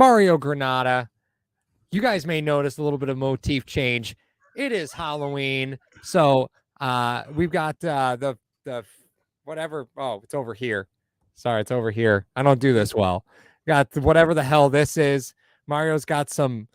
Mario Granada. You guys may notice a little bit of motif change. It is Halloween, so we've got the whatever. Oh, it's over here. Sorry, it's over here. I don't do this well. Got whatever the hell this is. Mario's got some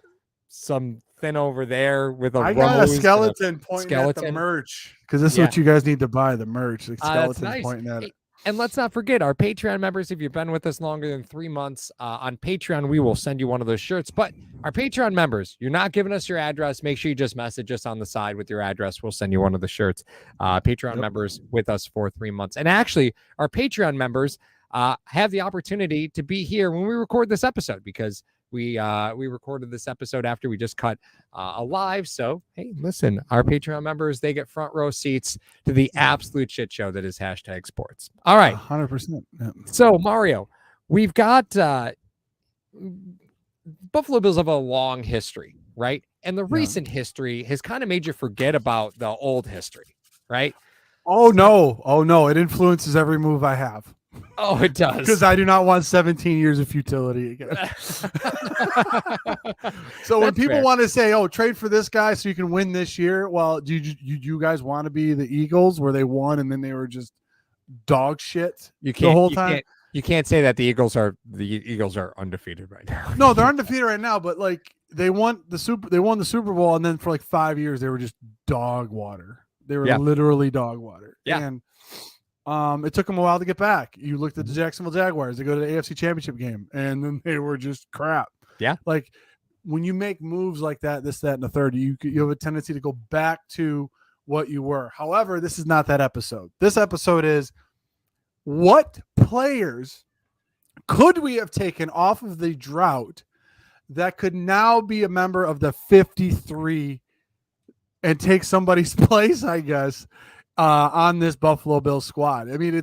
thing over there with a I got a rose skeleton pointing at the merch because this is what you guys need to buy, the merch. The skeleton's nice. pointing at it. And let's not forget our Patreon members. If you've been with us longer than 3 months on Patreon, we will send you one of those shirts. But our Patreon members, you're not giving us your address. Make sure you just message us on the side with your address. We'll send you one of the shirts. Patreon members with us for 3 months. And actually, our Patreon members have the opportunity to be here when we record this episode, because we recorded this episode after we just cut a live. So, hey, listen, our Patreon members, they get front row seats to the absolute shit show that is #sports. All right. 100%. Yeah. So, Mario, we've got Buffalo Bills have a long history, right? And the recent history has kind of made you forget about the old history, right? Oh, no. It influences every move I have. Oh, it does. Because I do not want 17 years of futility again. So when people want to say, oh, trade for this guy so you can win this year. Well, do you guys want to be the Eagles where they won and then they were just dog shit the whole time? You can't say that the Eagles are undefeated right now. No, they're undefeated right now, but like they won the Super Bowl, and then for like 5 years they were just dog water. They were literally dog water. Yeah. And it took them a while to get back. You looked at the Jacksonville Jaguars. They go to the AFC Championship game, and then they were just crap. Yeah. Like when you make moves like that, this, that, and the third, you have a tendency to go back to what you were. However, this is not that episode. This episode is what players could we have taken off of the drought that could now be a member of the 53 and take somebody's place, I guess, on this Buffalo Bills squad. I mean,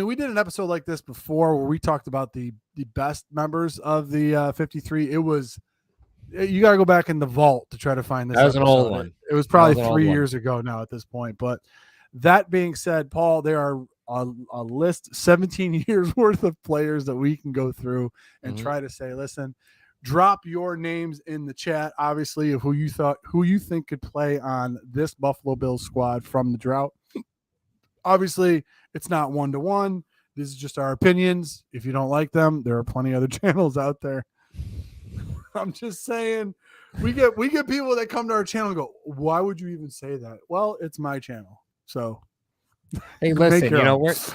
we did an episode like this before where we talked about the best members of the 53. You got to go back in the vault to try to find this. That was an old one. It was probably 3 years ago now at this point. But that being said, Paul, there are a list, 17 years worth of players that we can go through and try to say, listen, drop your names in the chat, obviously, of who you think could play on this Buffalo Bills squad from the drought. Obviously, it's not 1-to-1. This is just our opinions. If you don't like them, there are plenty of other channels out there. I'm just saying, we get people that come to our channel and go, "Why would you even say that?" Well, it's my channel, so. Hey, listen,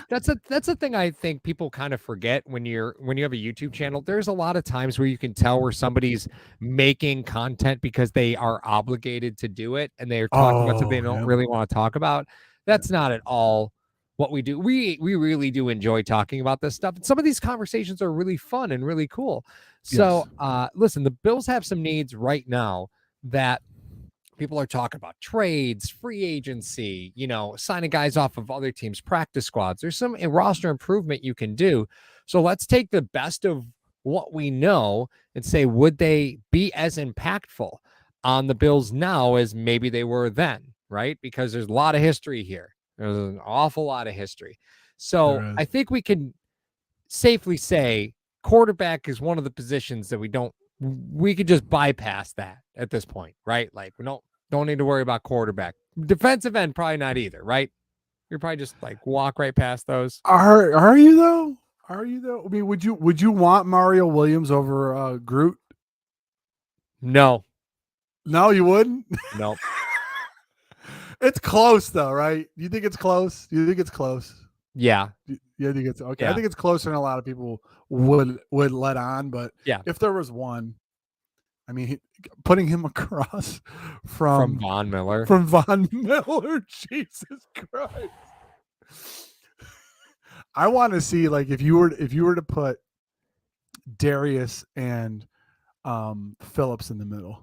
that's a thing I think people kind of forget when you have a YouTube channel. There's a lot of times where you can tell where somebody's making content because they are obligated to do it and they're talking about something they don't really want to talk about. That's not at all what we do. We really do enjoy talking about this stuff. And some of these conversations are really fun and really cool. So listen, the Bills have some needs right now that people are talking about: trades, free agency, signing guys off of other teams' practice squads. There's some roster improvement you can do. So let's take the best of what we know and say, would they be as impactful on the Bills now as maybe they were then, right? Because there's a lot of history here. There's an awful lot of history. So I think we can safely say quarterback is one of the positions that we could just bypass that at this point, right? Like we don't need to worry about quarterback. Defensive end, probably not either, right? You're probably just like walk right past those. Are you though? I mean, would you want Mario Williams over Groot? No, you wouldn't. Nope. It's close though, right? Do you think it's close? Yeah. Yeah, I think it's okay. Yeah. I think it's closer than a lot of people would let on. But if there was one, I mean, putting him across from Von Miller. Jesus Christ! I want to see, like, if you were to put Darius and Phillips in the middle,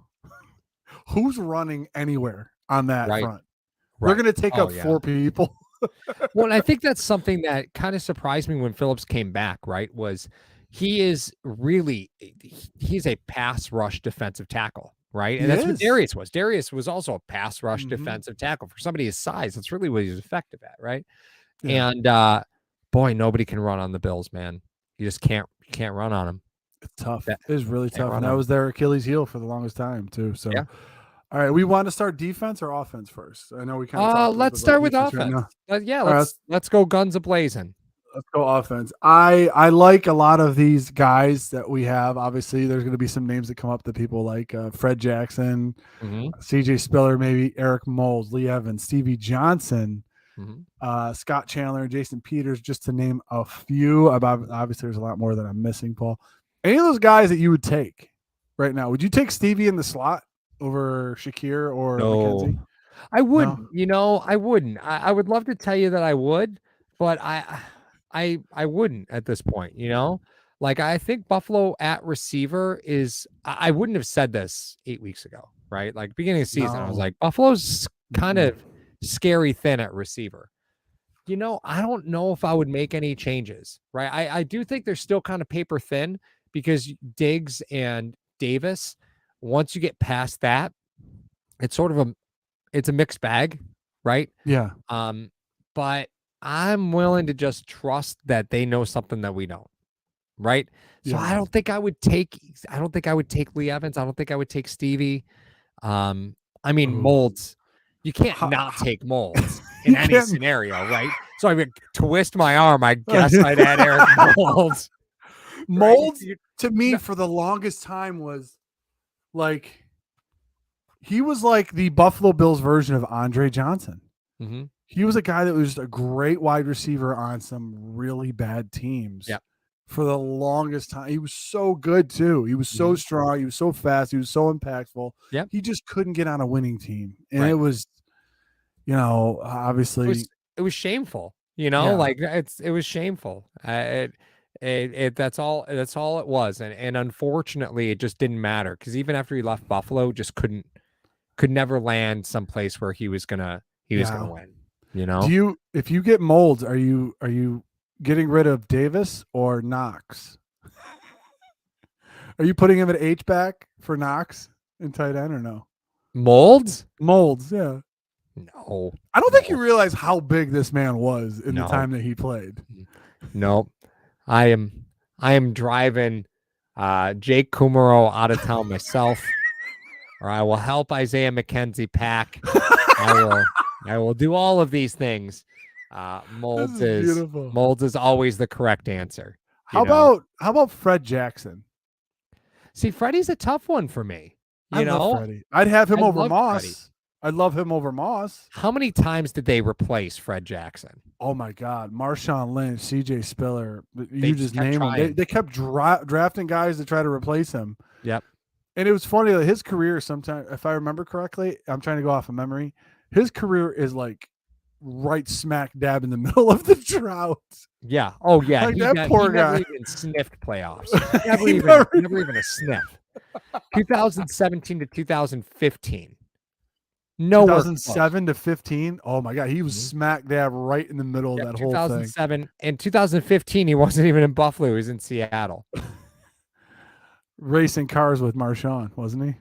who's running anywhere on that front? They're going to take up 4 people. Well, and I think that's something that kind of surprised me when Phillips came back, right? Was he's a pass rush defensive tackle, right? And that's what Darius was. Darius was also a pass rush defensive tackle. For somebody his size, that's really what he's effective at, right? Yeah. And boy, nobody can run on the Bills, man. You just can't run on them. It's tough. It is really tough. And that them. was their Achilles heel for the longest time too. So, Yeah. all right, we want to start defense or offense first. I know we kind of talked. Let's start with offense. offense. Yeah, right, let's go guns a blazing. let's go offense. I like a lot of these guys that we have. Obviously, there's going to be some names that come up that people like: Fred Jackson, C.J. Spiller, maybe Eric Moles, Lee Evans, Stevie Johnson, Scott Chandler, Jason Peters, just to name a few. Obviously, there's a lot more that I'm missing, Paul. Any of those guys that you would take right now? Would you take Stevie in the slot over Shakir or McKenzie? I wouldn't. No. I wouldn't. I would love to tell you that I would, but I wouldn't at this point. Like I think Buffalo at receiver is. I wouldn't have said this 8 weeks ago, right? Like beginning of the season, I was like, Buffalo's kind of scary thin at receiver. I don't know if I would make any changes, right? I do think they're still kind of paper thin because Diggs and Davis, once you get past that, it's sort of it's a mixed bag, right? Yeah. But I'm willing to just trust that they know something that we don't, right? So I don't think I would take Lee Evans. I don't think I would take Stevie. Molds. You can't not take Molds in any scenario, right? So I would twist my arm. I guess I'd add Eric Molds. Molds to me for the longest time was like he was like the Buffalo Bills version of Andre Johnson. He was a guy that was just a great wide receiver on some really bad teams. Yeah. For the longest time. He was so good too. He was so strong. He was so fast. He was so impactful. Yeah. He just couldn't get on a winning team. And it was, obviously it was shameful, like it was shameful. That's all it was. And unfortunately it just didn't matter because even after he left Buffalo, just could never land someplace where he was gonna win. If you get Molds, are you getting rid of Davis or Knox? Are you putting him at H-back for Knox in tight end or no? Molds, yeah. No. I don't think you realize how big this man was in the time that he played. No. I am driving Jake Kumaro out of town myself, or I will help Isaiah McKenzie pack. I will do all of these things. Molds is always the correct answer. How about Fred Jackson? See, Freddie's a tough one for me. I love Freddie. I'd have him over Moss. Freddie. I'd love him over Moss. How many times did they replace Fred Jackson? Oh my God, Marshawn Lynch, C.J. Spiller. You just name them. They kept drafting guys to try to replace him. Yep. And it was funny that his career, sometimes, if I remember correctly, I'm trying to go off of memory. His career is like right smack dab in the middle of the drought. Yeah. Oh yeah. Like that poor guy never even sniffed playoffs. Never even a sniff. 2017 to 2015. No. 2007 to 15. Oh my God, he was smack dab right in the middle of that whole thing. 2007 and 2015. He wasn't even in Buffalo. He was in Seattle. Racing cars with Marshawn, wasn't he?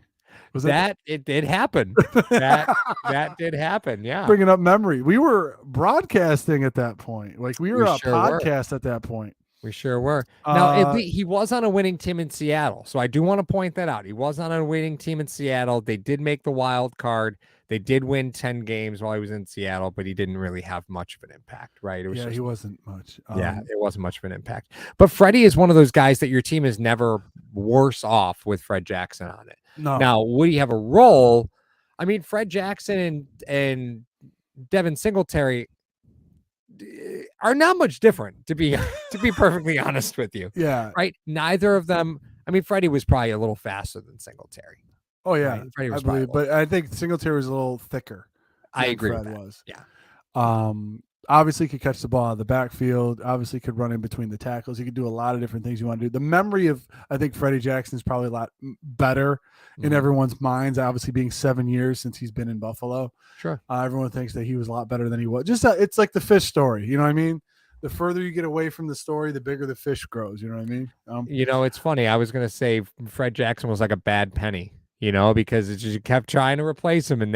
It did happen. that did happen. Yeah. Bringing up memory. We were broadcasting at that point. Like we were a podcast at that point. We sure were. Now, he was on a winning team in Seattle. So I do want to point that out. He was on a winning team in Seattle. They did make the wild card. They did win 10 games while he was in Seattle, but he didn't really have much of an impact, right? He wasn't much. It wasn't much of an impact. But Freddie is one of those guys that your team is never worse off with Fred Jackson on it. No. Now, would he have a role? I mean, Fred Jackson and Devin Singletary are not much different, to be perfectly honest with you. Yeah. Right? Neither of them. I mean, Freddie was probably a little faster than Singletary. Oh yeah, right? Freddie was I believe, but I think Singletary was a little thicker. I agree. Fred with that. was. Yeah. Obviously could catch the ball out of the backfield. Obviously could run in between the tackles. He could do a lot of different things you want to do. The memory of, I think, Freddie Jackson is probably a lot better in everyone's minds. Obviously, being 7 years since he's been in Buffalo. Sure. Everyone thinks that he was a lot better than he was. Just it's like the fish story. You know what I mean? The further you get away from the story, the bigger the fish grows. You know what I mean? It's funny. I was going to say Fred Jackson was like a bad penny. Because you kept trying to replace him, and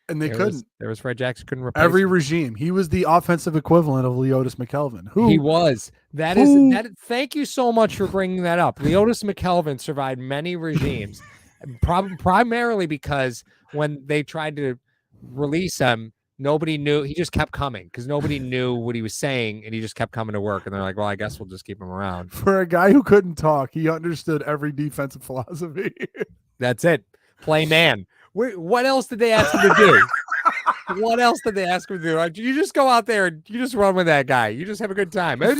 And they couldn't. There was Fred Jackson couldn't replace every him. regime. He was the offensive equivalent of Leotis McKelvin. He was. Thank you so much for bringing that up. Leotis McKelvin survived many regimes, primarily because when they tried to release him, nobody knew. He just kept coming because nobody knew what he was saying, and he just kept coming to work. And they're like, "Well, I guess we'll just keep him around." For a guy who couldn't talk, he understood every defensive philosophy. That's it. Play man. What else did they ask him to do? What else did they ask him to do? Like, you just go out there and you just run with that guy. You just have a good time. Yep.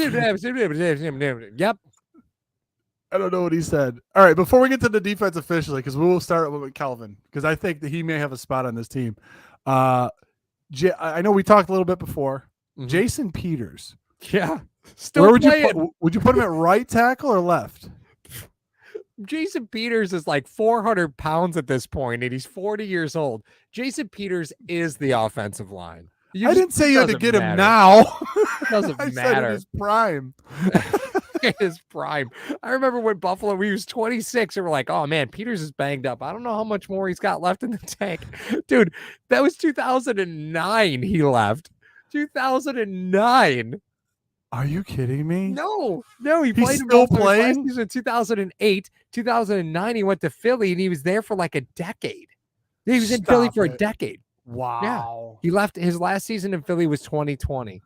I don't know what he said. All right, before we get to the defense officially, because we will start with Calvin, because I think that he may have a spot on this team. I know we talked a little bit before. Mm-hmm. Jason Peters. Yeah. Still Where would you put him at right tackle or left? Jason Peters is like 400 pounds at this point, and he's 40 years old. Jason Peters is the offensive line. I didn't say you had to get him now. It doesn't matter. Said in his prime. His prime. I remember when Buffalo, he was 26, and we're like, oh man, Peters is banged up. I don't know how much more he's got left in the tank. Dude, that was 2009 he left. 2009. Are you kidding me? No, he played still playing. He's in 2008, 2009. He went to Philly and he was there for like a decade. He was in Philly for a decade. Wow. Yeah. He left. His last season in Philly was 2020.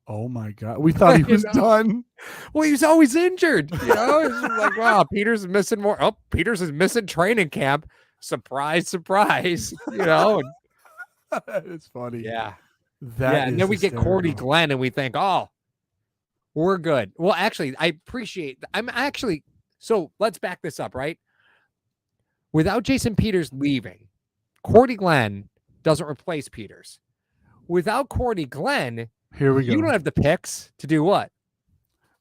Oh my God. We thought he was done. Well, he was always injured. It's like, wow, Peters is missing more. Oh, Peters is missing training camp. Surprise, surprise. It's funny. Yeah. And then we get Cordy Glenn and we think, oh, we're good. Well, actually, so let's back this up, right? Without Jason Peters leaving, Cordy Glenn doesn't replace Peters. Without Cordy Glenn, here we go. You don't have the picks to do what?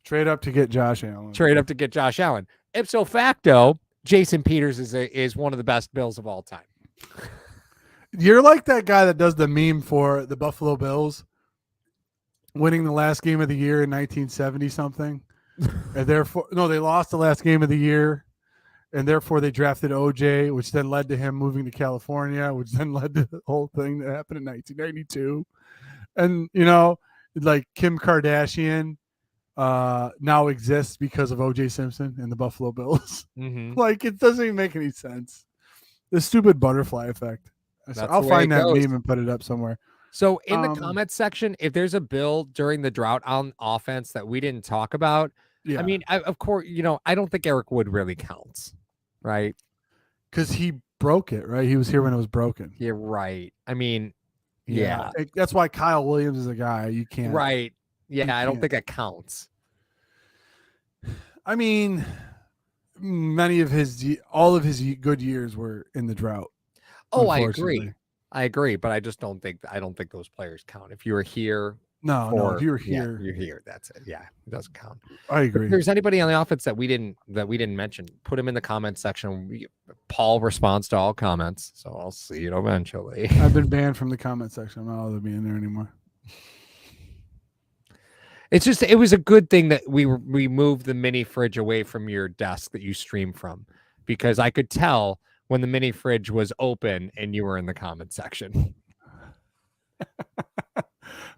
Trade up to get Josh Allen. Ipso facto, Jason Peters is one of the best Bills of all time. You're like that guy that does the meme for the Buffalo Bills winning the last game of the year in 1970 something. And therefore, they lost the last game of the year. And therefore they drafted OJ, which then led to him moving to California, which then led to the whole thing that happened in 1992. And, like Kim Kardashian now exists because of OJ Simpson and the Buffalo Bills. Mm-hmm. Like, it doesn't even make any sense. The stupid butterfly effect. I'll find that meme and put it up somewhere. So in the comments section, if there's a bill during the drought on offense that we didn't talk about, I mean, of course, I don't think Eric Wood really counts, right? Because he broke it, right? He was here when it was broken. Yeah, right. I mean, yeah. That's why Kyle Williams is a guy you can't. Right. Yeah, I don't think that counts. I mean, all of his good years were in the drought. Oh, I agree, but I don't think those players count. If you were here, if you're here, you're here. That's it. Yeah, it doesn't count. I agree. If there's anybody on the offense that we didn't mention, put him in the comments section. Paul responds to all comments, so I'll see it eventually. I've been banned from the comment section. I'm not allowed to be in there anymore. It's just, it was a good thing that we moved the mini fridge away from your desk that you stream from, because I could tell when the mini fridge was open and you were in the comment section.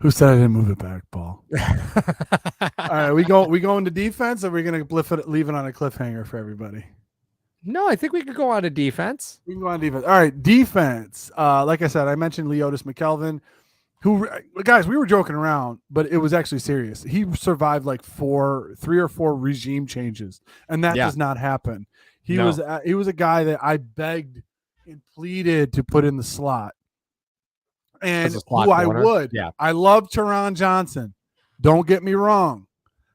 Who said I didn't move it back, Paul? All right, we go into defense, or we're gonna leave it on a cliffhanger for everybody? No, I think we could go on to defense. We can go on defense. All right, defense. Like I said, I mentioned Leotis McKelvin, who, guys, we were joking around, but it was actually serious. He survived like 3 or 4 regime changes, and that does not happen. He was a guy that I begged and pleaded to put in the slot. And who I would. Yeah. I love Teron Johnson. Don't get me wrong.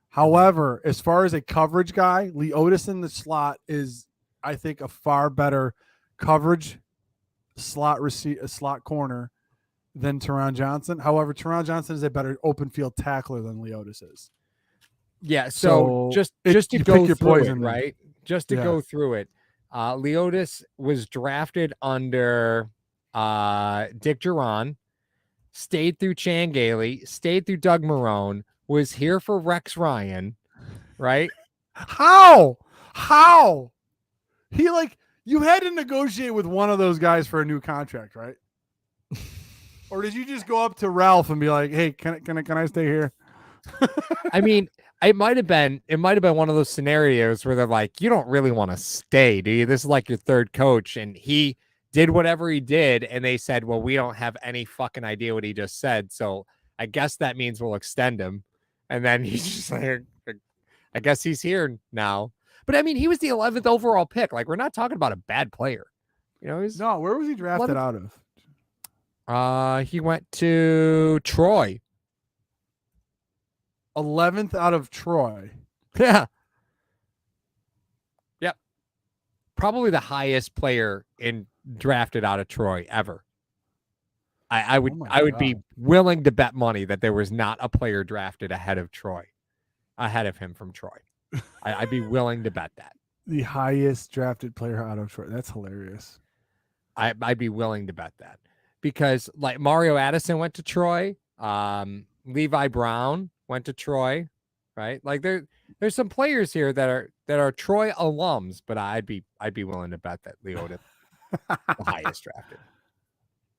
However, as far as a coverage guy, Leotis in the slot is, I think, a far better coverage slot corner than Teron Johnson. However, Teron Johnson is a better open field tackler than Leotis is. Yeah, so just to go through it, right? Just to go through it. Leotis was drafted under Dick Duran, stayed through Chan Gailey, stayed through Doug Marrone, was here for Rex Ryan, right? How? You had to negotiate with one of those guys for a new contract, right? Or did you just go up to Ralph and be like, "Hey, can I stay here?" I mean, it might have been one of those scenarios where they're like, you don't really want to stay, do you? This is like your third coach, and he did whatever he did, and they said, well, we don't have any fucking idea what he just said, so I guess that means we'll extend him. And then he's just like, I guess he's here now. But I mean, he was the 11th overall pick. Like, we're not talking about a bad player. You know, he's No, where was he drafted 11th? out of? He went to Troy. 11th out of Troy. Yeah. Yep. Probably the highest player in drafted out of Troy ever. I would be willing to bet money that there was not a player drafted ahead of him from Troy. I'd be willing to bet that. The highest drafted player out of Troy. That's hilarious. I'd be willing to bet that, because like Mario Addison went to Troy. Levi Brown went to Troy, right? Like there's some players here that are Troy alums, but I'd be willing to bet that Leota the highest drafted.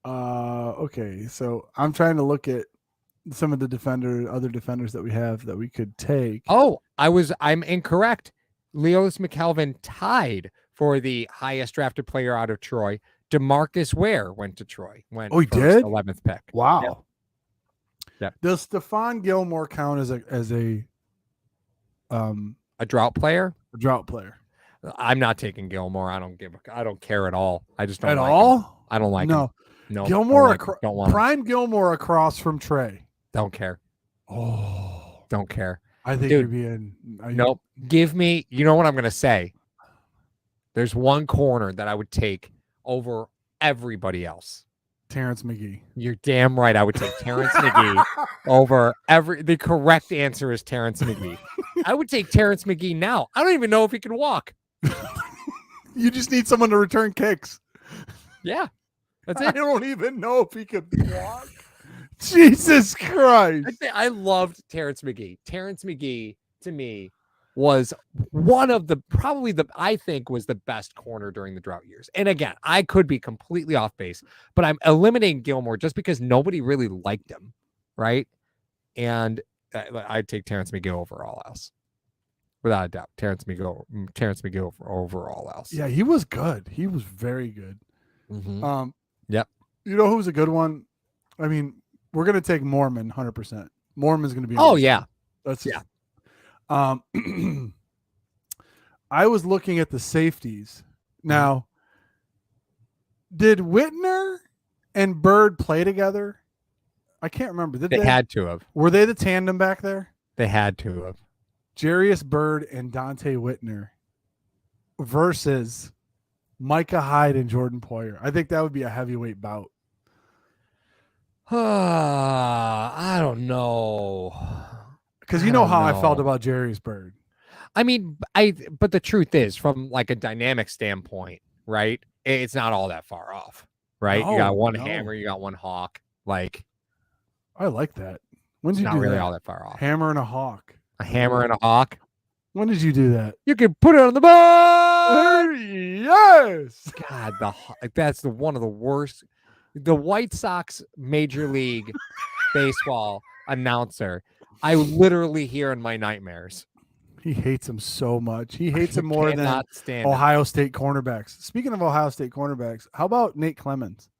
Okay, so I'm trying to look at some of the other defenders that we have that we could take. Oh, I'm incorrect. Leos McKelvin tied for the highest drafted player out of Troy. DeMarcus Ware went to Troy. He did? 11th pick. Wow. Yep. Does Stephon Gilmore count as a Drought player? A Drought player. I'm not taking Gilmore. I don't care at all. I just don't at like all. Him. I don't like him. No. Gilmore, don't want prime Gilmore across from Trey. Don't care. Oh, don't care. I think you're being. Nope. Give me. You know what I'm going to say? There's one corner that I would take over everybody else. Terrence McGee. You're damn right. I would take Terrence McGee over the correct answer is Terrence McGee. I would take Terrence McGee now. I don't even know if he can walk. You just need someone to return kicks. Yeah. That's it. I don't even know if he could walk. Jesus Christ. I loved Terrence McGee. Terrence McGee, to me, was one of I think was the best corner during the Drought years. And again, I could be completely off base, but I'm eliminating Gilmore just because nobody really liked him, right? And I'd take Terrence McGee over all else. Without a doubt. Terrence McGee over all else. Yeah, he was good. He was very good. Mm-hmm. Yep. You know who's a good one? I mean, we're going to take Mormon 100%. Mormon's going to be. Oh, yeah. That's yeah. I was looking at the safeties. Now, did Whitner and Bird play together? I can't remember. They had to have. Were they the tandem back there? They had to have. Jarius Bird and Dante Whitner versus Micah Hyde and Jordan Poyer. I think that would be a heavyweight bout. I don't know. Because you know how I felt about Jarius Bird. I mean, but the truth is, from like a dynamic standpoint, right? It's not all that far off, right? You got one hammer, you got one hawk. Like, I like that. When did you do really all that far off? Hammer and a hawk. A hammer and a hawk. When did you do that? You can put it on the board. Yes. God, that's one of the worst. The White Sox Major League Baseball announcer, I literally hear in my nightmares. He hates him so much. He hates him more than Ohio State cornerbacks. Speaking of Ohio State cornerbacks, how about Nate Clemens?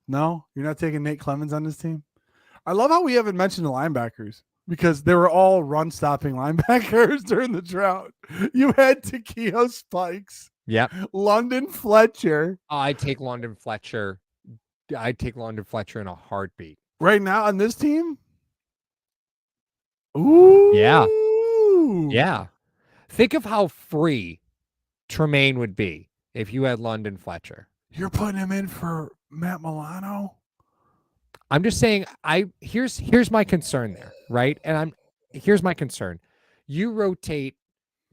No? You're not taking Nate Clemens on this team? I love how we haven't mentioned the linebackers because they were all run-stopping linebackers during the drought. You had Takeo Spikes. Yep. London Fletcher. I'd take London Fletcher. I'd take London Fletcher in a heartbeat. Right now on this team? Ooh. Yeah. Yeah. Think of how free Tremaine would be if you had London Fletcher. You're putting him in for Matt Milano? I'm just saying, here's my concern there, right? And here's my concern. You rotate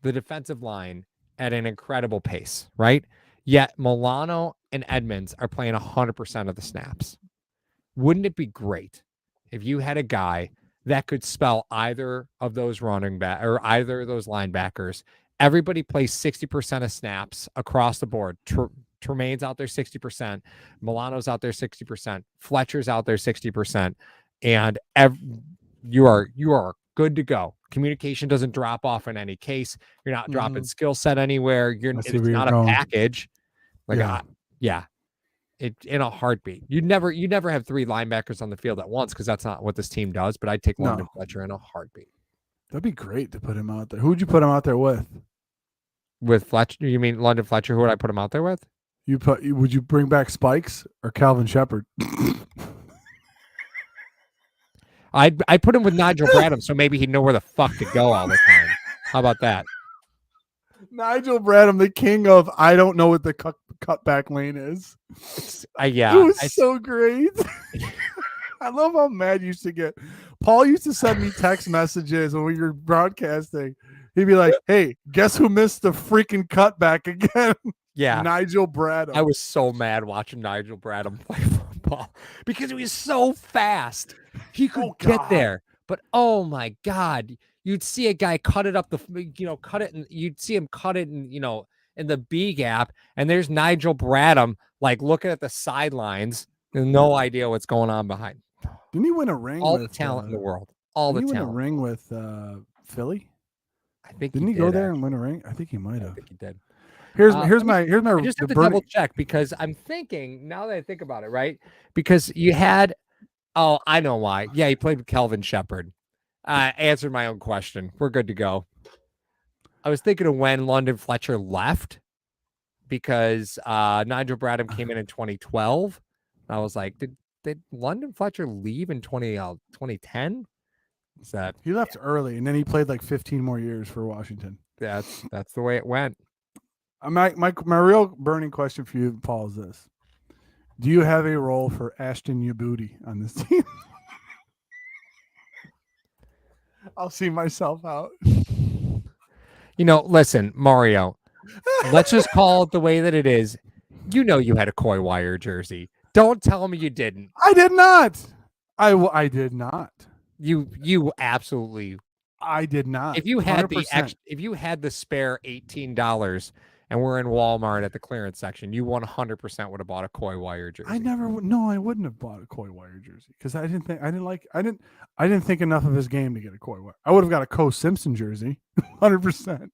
the defensive line at an incredible pace, right? Yet Milano and Edmonds are playing 100% of the snaps. Wouldn't it be great if you had a guy that could spell either of those running back or either of those linebackers? Everybody plays 60% of snaps across the board. Tremaine's out there 60%, Milano's out there 60%, Fletcher's out there 60%, and you are good to go. Communication doesn't drop off in any case. You're not dropping skill set anywhere. It's not a package. In a heartbeat. You never have three linebackers on the field at once because that's not what this team does. But I'd take London Fletcher in a heartbeat. That'd be great to put him out there. Who would you put him out there with? With Fletcher? You mean London Fletcher? Who would I put him out there with? Would you bring back Spikes or Calvin Shepard? I put him with Nigel Bradham, so maybe he'd know where the fuck to go all the time. How about that? Nigel Bradham, the king of I don't know what the cutback lane is. Yeah, it was so great. I love how mad you used to get. Paul used to send me text messages when we were broadcasting. He'd be like, "Hey, guess who missed the freaking cutback again?" Yeah, Nigel Bradham. I was so mad watching Nigel Bradham play football because he was so fast. He could get there, but oh my God, you'd see a guy cut it up cut it, and you'd see him cut it, in the B gap, and there's Nigel Bradham like looking at the sidelines, and no idea what's going on behind. Didn't he win a ring? All the talent in the world. All the talent. Didn't he win a ring with Philly? I think. Didn't he go there and win a ring? I think he might have. I think he did. Here's my. I just have to double check because I'm thinking now that I think about it, right? Because you had. Oh, I know why. Yeah, he played with Calvin Shepard. Answered my own question. We're good to go. I was thinking of when London Fletcher left because Nigel Bradham came in 2012. I was like, did London Fletcher leave in 2010? He left early, and then he played like 15 more years for Washington. That's the way it went. My real burning question for you, Paul, is this: do you have a role for Ashton Yabuti on this team? I'll see myself out. Listen, Mario, let's just call it the way that it is. You had a Coy Wire jersey. Don't tell me you didn't. I did not. I did not. You absolutely. I did not. If you had the spare $18 and we're in Walmart at the clearance section, you 100% would have bought a Coy Wire jersey. I wouldn't have bought a Coy Wire jersey because I didn't think enough of his game to get a Coy Wire. I would have got a Co Simpson jersey, 100%.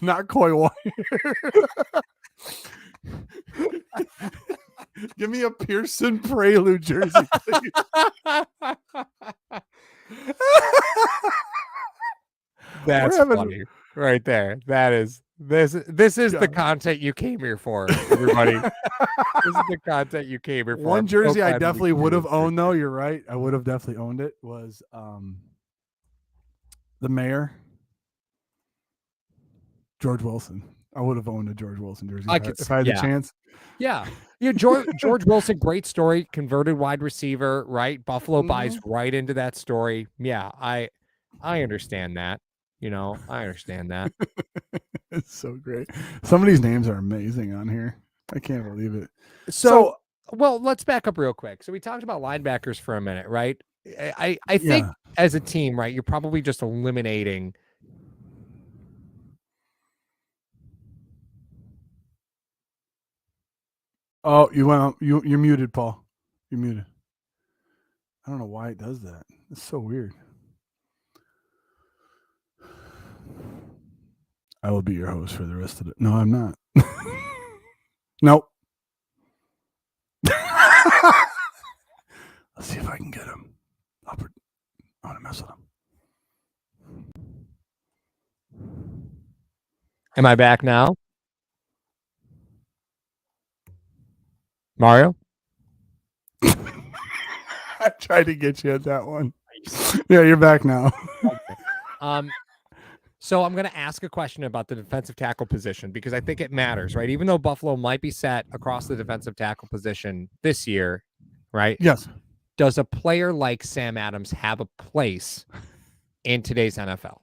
Not Coy Wire. Give me a Pearson Prelude jersey, please. That's funny right there. That is this is the content you came here for, everybody. This is the content you came here for. One jersey I definitely would have owned, though. You're right. I would have definitely owned it. Was the mayor, George Wilson. I would have owned a George Wilson jersey if I had the chance. Yeah. George Wilson, great story, converted wide receiver, right? Buffalo buys right into that story. Yeah, I understand that. I understand that. It's so great. Some of these names are amazing on here. I can't believe it. So well, let's back up real quick. So we talked about linebackers for a minute, right? I think as a team, right, you're probably just eliminating. Oh, you're muted, Paul. You're muted. I don't know why it does that. It's so weird. I will be your host for the rest of it. No, I'm not. Nope. Let's see if I can get him. I want to mess with him. Am I back now? Mario? I tried to get you at that one. Yeah, you're back now. So I'm going to ask a question about the defensive tackle position because I think it matters, right? Even though Buffalo might be set across the defensive tackle position this year, right? Yes. Does a player like Sam Adams have a place in today's NFL?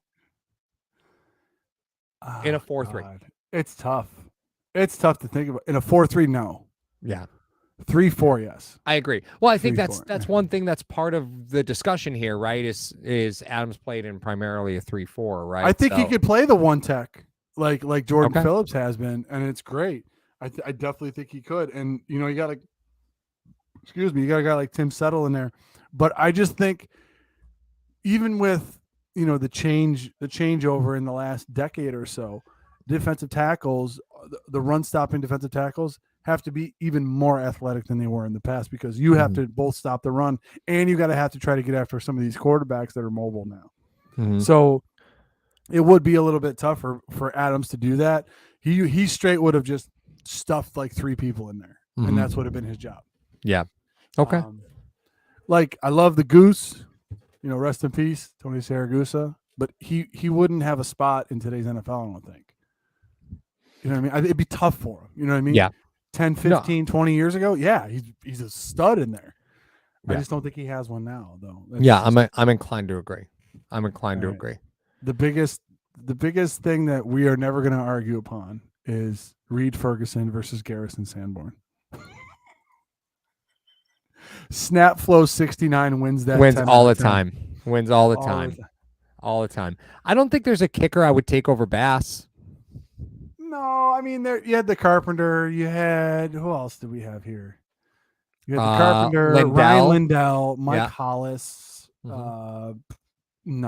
In a 4-3? It's tough. It's tough to think about. In a 4-3, no. Yeah. 3-4, yes. I agree. Well, I think that's one thing that's part of the discussion here, right? Is Adams played in primarily a 3-4, right? I think he could play the one tech like Jordan Phillips has been, and it's great. I definitely think he could. And you know, you got a guy like Tim Settle in there. But I just think even with the changeover in the last decade or so, defensive tackles, the run stopping defensive tackles have to be even more athletic than they were in the past, because you have to both stop the run and you got to have to try to get after some of these quarterbacks that are mobile now. So it would be a little bit tougher for Adams to do that. He straight would have just stuffed like 3 people in there, and that's would have been his job. Yeah. Okay. Like, I love the Goose, rest in peace, Tony Saragusa, but he wouldn't have a spot in today's NFL, I don't think. You know what I mean? It'd be tough for him. You know what I mean? Yeah. 10, 15, 20 years ago, yeah, he's a stud in there. Yeah. I just don't think he has one now, though. I'm inclined to agree. The biggest thing that we are never going to argue upon is Reed Ferguson versus Garrison Sanborn. Snap Flow 69 wins all the time. Wins all the time. All the time. I don't think there's a kicker I would take over Bass. No, I mean, you had the Carpenter. You had, who else did we have here? You had the Carpenter, Lindell. Ryan Lindell, Mike Hollis. No,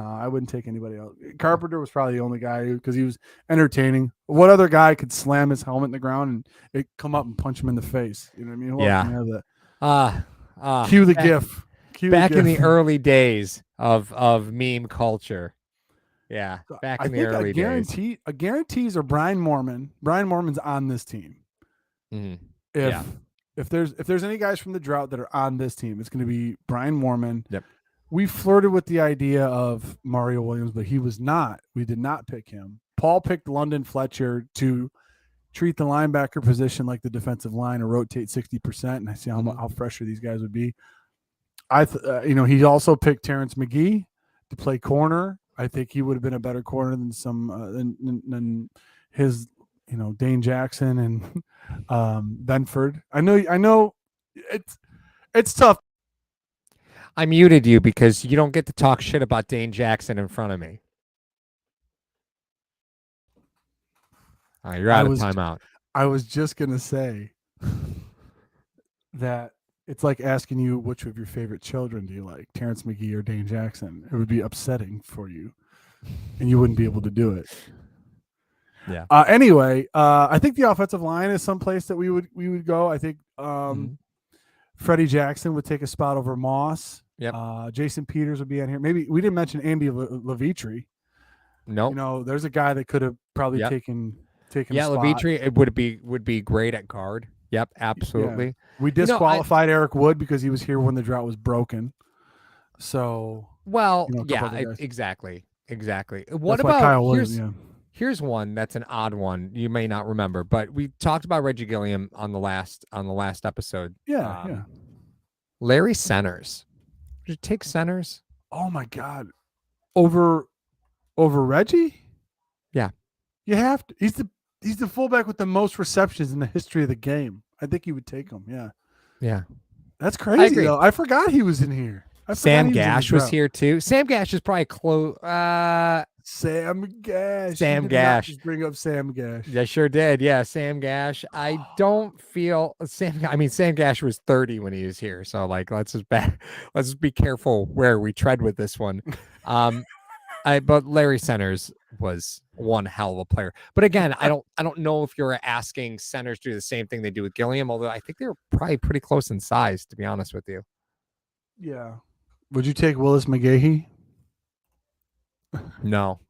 I wouldn't take anybody else. Carpenter was probably the only guy because he was entertaining. What other guy could slam his helmet in the ground and it come up and punch him in the face? You know what I mean? Who else can have that? Cue the GIF. In the early days of meme culture. Yeah, back in the early days. A guarantees are Brian Moorman. Brian Moorman's on this team. If there's any guys from the Drought that are on this team, it's going to be Brian Moorman. Yep. We flirted with the idea of Mario Williams, but he was not. We did not pick him. Paul picked London Fletcher to treat the linebacker position like the defensive line or rotate 60%, and I see how fresher these guys would be. He also picked Terrence McGee to play corner. I think he would have been a better corner than than his, Dane Jackson and Benford. I know it's tough. I muted you because you don't get to talk shit about Dane Jackson in front of me. All right, you're out of timeout. I was just going to say that it's like asking you which of your favorite children do you like, Terrence McGee or Dane Jackson. It would be upsetting for you, and you wouldn't be able to do it. Yeah. Anyway, I think the offensive line is someplace that we would go. I think Freddie Jackson would take a spot over Moss. Yep. Jason Peters would be on here. Maybe we didn't mention Andy Levitri. No. There's a guy that could have probably taken. Yeah, Levitri it would be great at guard. Yep, absolutely. Yeah. We disqualified Eric Wood because he was here when the Drought was broken. So exactly. What about Kyle Williams? Here's one that's an odd one. You may not remember, but we talked about Reggie Gilliam on the last episode. Yeah. Larry Centers. Would you take Centers? Oh my God. Over Reggie? Yeah. You have to. He's the fullback with the most receptions in the history of the game. I think you would take him. Yeah. Yeah. That's crazy, though. I forgot he was in here. Sam Gash was here, too. Sam Gash is probably close. Sam Gash. Sam Gash. Just bring up Sam Gash. I sure did. Yeah, Sam Gash. I don't feel Sam Gash was 30 when he was here. So, let's just be careful where we tread with this one. But Larry Centers was one hell of a player. But again, I don't know if you're asking Centers to do the same thing they do with Gilliam, although I think they were probably pretty close in size, to be honest with you. Yeah. Would you take Willis McGahee? No.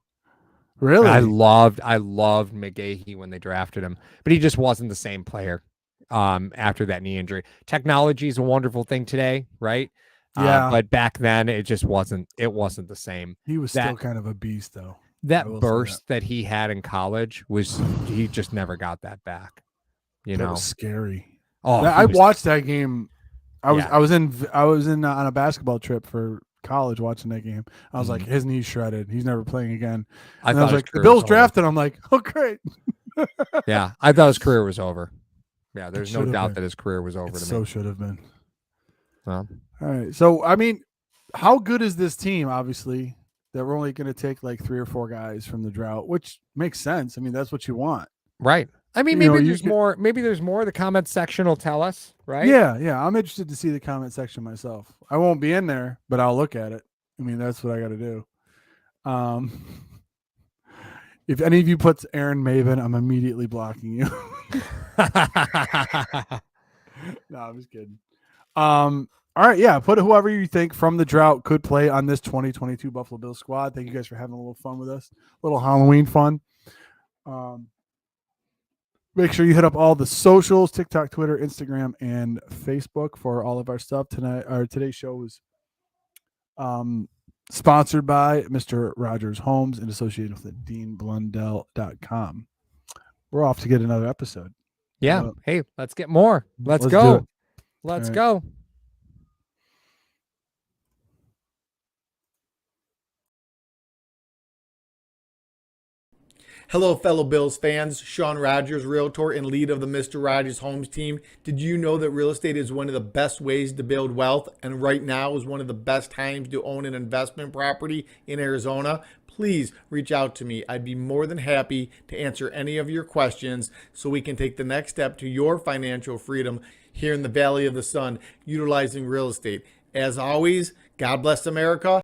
Really? I loved McGahee when they drafted him, but he just wasn't the same player after that knee injury. Technology is a wonderful thing today, right? Yeah. But back then it just wasn't the same. He was still kind of a beast, though. That burst that he had in college he just never got that back. It was scary. Oh, I watched that game. I was in on a basketball trip for college watching that game. I was like, his knee's shredded. He's never playing again. I was like, the Bills drafted him. I'm like, oh great. Yeah, I thought his career was over. Yeah, there's no doubt that his career was over. So should have been. Well, all right. So I mean, how good is this team? Obviously, that we're only going to take 3 or 4 guys from the Drought, which makes sense. I mean, that's what you want, right? I mean, maybe there's more. Maybe there's more. The comment section will tell us, right? Yeah. I'm interested to see the comment section myself. I won't be in there, but I'll look at it. I mean, that's what I got to do. If any of you puts Aaron Maven, I'm immediately blocking you. No, I'm just kidding. All right, yeah. Put whoever you think from the Drought could play on this 2022 Buffalo Bills squad. Thank you guys for having a little fun with us, a little Halloween fun. Make sure you hit up all the socials: TikTok, Twitter, Instagram, and Facebook for all of our stuff tonight. Or today's show was sponsored by Mr. Rogers Homes and associated with DeanBlundell.com. We're off to get another episode. Yeah. Hey, let's get more. Let's go. Let's go. Hello, fellow Bills fans. Sean Rogers, Realtor and lead of the Mr. Rogers Homes team. Did you know that real estate is one of the best ways to build wealth, and right now is one of the best times to own an investment property in Arizona? Please reach out to me. I'd be more than happy to answer any of your questions so we can take the next step to your financial freedom here in the Valley of the Sun, utilizing real estate. As always, God bless America.